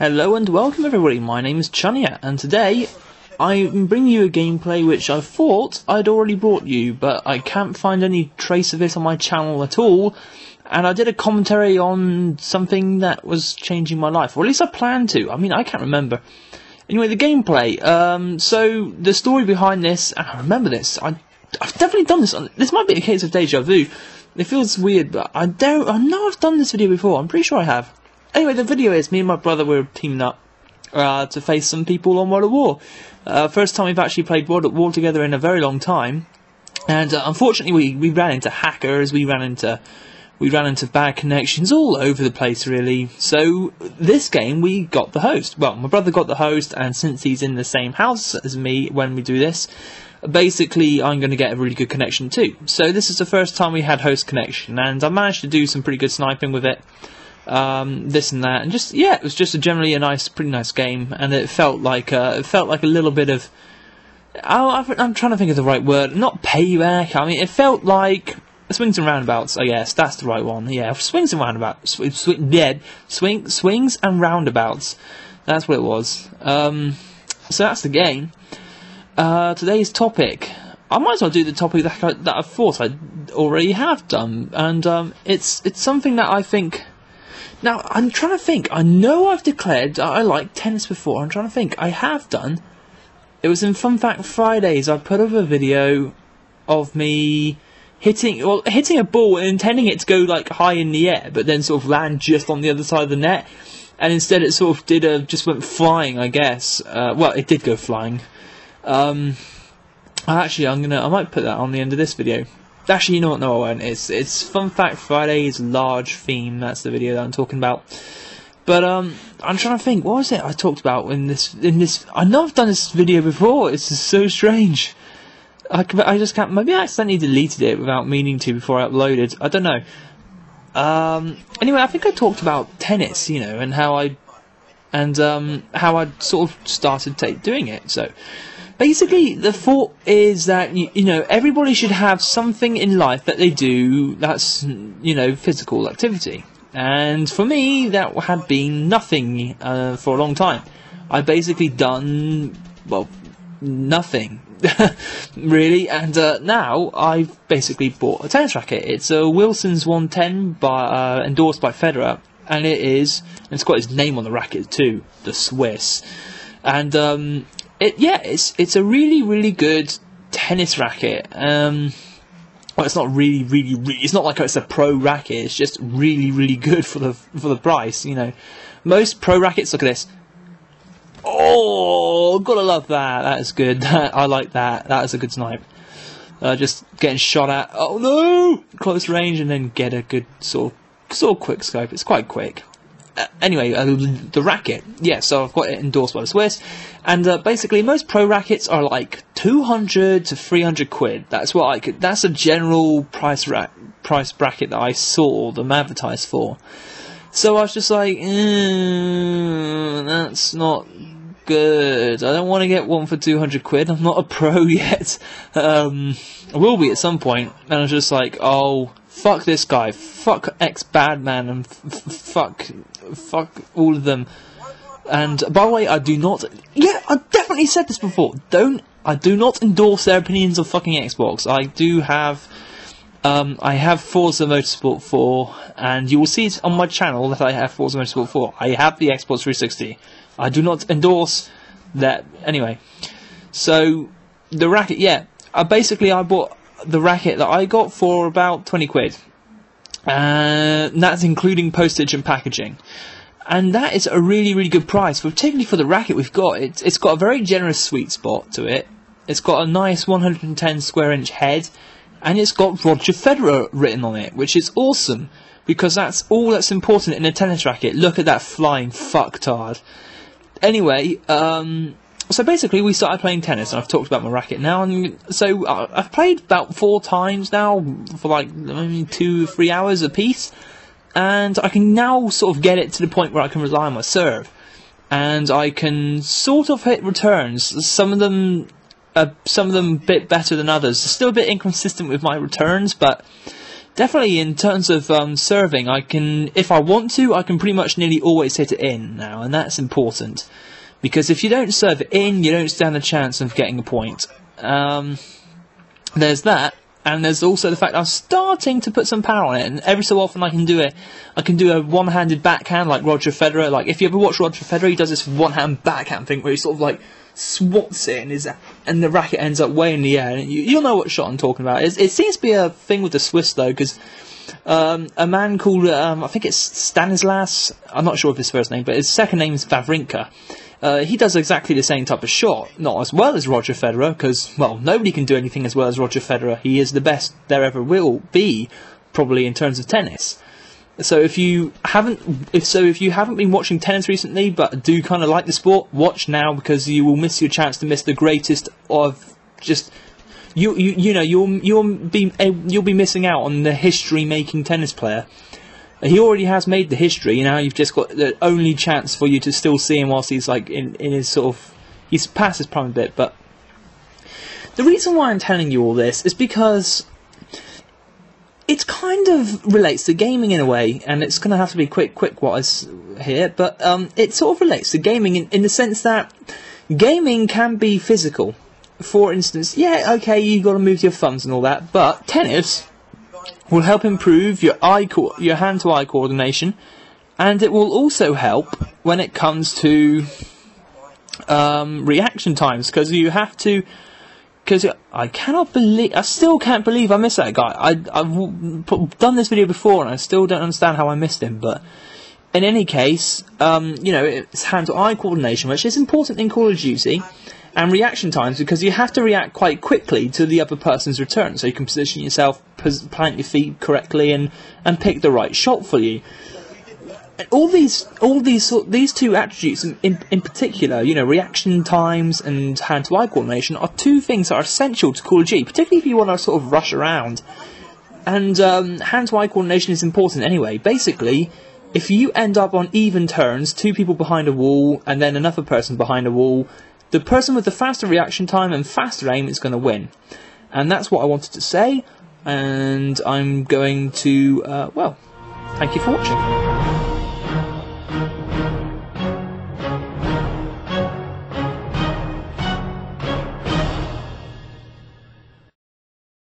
Hello and welcome everybody, my name is Chun here, and today I'm bringing you a gameplay which I thought I'd already brought you, but I can't find any trace of it on my channel at all, and I did a commentary on something that was changing my life, or at least I planned to. I mean, I can't remember. Anyway, the gameplay, so the story behind this, and I remember this, I've definitely done this, this might be a case of deja vu. It feels weird, but I know I've done this video before, I'm pretty sure I have. Anyway, the video is me and my brother were teaming up to face some people on World at War. First time we've actually played World at War together in a very long time, and unfortunately we ran into hackers, we ran into bad connections all over the place really. So this game we got the host. Well, my brother got the host, and since he's in the same house as me when we do this, basically I'm going to get a really good connection too. So this is the first time we had host connection, and I managed to do some pretty good sniping with it. This and that, and just it was just generally a pretty nice game, and it felt like a little bit of I'm trying to think of the right word, not payback. I mean, it felt like swings and roundabouts. I guess that's the right one. Yeah, swings and roundabouts. Swings and roundabouts. That's what it was. So that's the game. Today's topic. I might as well do the topic that I thought I already have done, and it's something that I think. Now, I'm trying to think. I know I've declared I like tennis before. I'm trying to think. I have done. It was in Fun Fact Fridays. I put up a video of me hitting a ball and intending it to go like high in the air, but then sort of land just on the other side of the net. And instead, it sort of just went flying, I guess. Well, it did go flying. Actually, I might put that on the end of this video. Actually, you know what? No, I won't. It's Fun Fact Friday's large theme. That's the video that I'm talking about. But I'm trying to think. What was it I talked about in this? I know I've done this video before. It's just so strange. I just can't. Maybe I accidentally deleted it without meaning to before I uploaded. I don't know. Anyway, I think I talked about tennis, you know, and how I sort of started doing it. So. Basically, the thought is that, you know, everybody should have something in life that they do that's, you know, physical activity. And for me, that had been nothing for a long time. I've basically done, well, nothing, really. And now I've basically bought a tennis racket. It's a Wilson's 110 endorsed by Federer. And it's got his name on the racket too, the Swiss. And it's a really good tennis racket. Well, it's not really. It's not like it's a pro racket. It's just really good for the price. You know, most pro rackets. Look at this. Oh, gotta love that. That is good. I like that. That is a good snipe. Just getting shot at. Oh no, close range, and then get a good sort of quick scope. It's quite quick. Anyway, the racket, yeah, so I've got it endorsed by the Swiss, and basically most pro rackets are like 200 to 300 quid. That's that's a general price bracket that I saw them advertised for. So I was just like, that's not good. I don't want to get one for 200 quid. I'm not a pro yet. I will be at some point, and I was just like, oh. Fuck this guy, fuck ex-Badman, and fuck all of them. And by the way, I do not. Yeah, I definitely said this before. I do not endorse their opinions of fucking Xbox. I do have. I have Forza Motorsport 4, and you will see it on my channel that I have Forza Motorsport 4. I have the Xbox 360. I do not endorse that. Anyway, so the racket, yeah. I bought the racket that I got for about 20 quid. And that's including postage and packaging. And that is a really good price, particularly for the racket we've got. It's got a very generous sweet spot to it. It's got a nice 110 square inch head, and it's got Roger Federer written on it, which is awesome, because that's all that's important in a tennis racket. Look at that flying fucktard. Anyway, so basically, we started playing tennis, and I've talked about my racket now. And so I've played about 4 times now for like maybe 2-3 hours a piece, and I can now sort of get it to the point where I can rely on my serve, and I can sort of hit returns. Some of them a bit better than others. Still a bit inconsistent with my returns, but definitely in terms of serving, I can, if I want to, I can pretty much nearly always hit it in now, and that's important. Because if you don't serve it in, you don't stand a chance of getting a point. There's that, and there's also the fact I'm starting to put some power on it, and every so often I can do a one-handed backhand like Roger Federer. Like, if you ever watch Roger Federer, he does this one-hand backhand thing where he sort of like swats it and the racket ends up way in the air. And you'll know what shot I'm talking about. It seems to be a thing with the Swiss though, because a man called I think it's Stanislas, I'm not sure of his first name, but his second name is Wawrinka. He does exactly the same type of shot, not as well as Roger Federer, because, well, nobody can do anything as well as Roger Federer. He is the best there ever will be, probably, in terms of tennis. So if you haven't been watching tennis recently, but do kind of like the sport, watch now, because you will miss your chance to miss the greatest of just you'll be missing out on the history-making tennis player. He already has made the history. Now you've just got the only chance for you to still see him whilst he's like in his sort of, he's past his prime a bit. But the reason why I'm telling you all this is because it kind of relates to gaming in a way, and it's going to have to be quick what I here. But it sort of relates to gaming in the sense that gaming can be physical. For instance, yeah, okay, you've got to move your thumbs and all that, but tennis will help improve your hand-to-eye coordination, and it will also help when it comes to reaction times, because you have to. Because I still can't believe I missed that guy. I've done this video before, and I still don't understand how I missed him. But in any case, it's hand-to-eye coordination, which is important in Call of Duty. And reaction times, because you have to react quite quickly to the other person's return, so you can position yourself, plant your feet correctly, and pick the right shot for you. And these two attributes in particular, reaction times and hand-to-eye coordination, are two things that are essential to Call of Duty, particularly if you want to sort of rush around. And hand-to-eye coordination is important anyway. Basically, if you end up on even turns, two people behind a wall, and then another person behind a wall, the person with the faster reaction time and faster aim is going to win. And that's what I wanted to say, and I'm going to, thank you for watching.